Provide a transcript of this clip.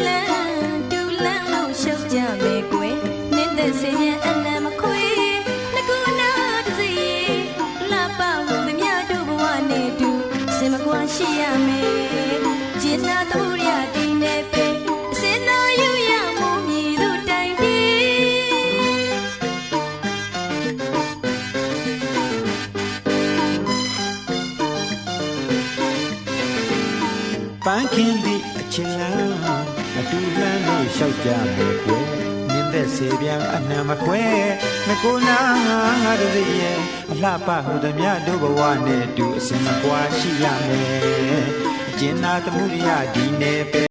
လန်းဒူလန်းလို့ရှုပ်ကြမယ်ကွယ်နင်းသက်စေရင်အနံမခွေငကူနာတစီလှပလို့သမျှတို့ဘဝနဲ့တူစင်မကွာရှိရမယ်ကျင်နာသူရဒီနေပဲအစင်နာယူရမှုမြည်သူတိုင်ဒီပန်းခင်းသည့်အချစ်လန်းအတူလန်းလို့ရှောက်ကြမယ်ကွယ်နင်းသက်စေပြန်အနှံမခွဲငကိုနာငါတို့ရဲ့အလှပဟူသည်များတို့ဘဝနဲ့တူအစင်မကွာရှိရမယ်အကျဉ်းနာသမှုရဒီနေပဲ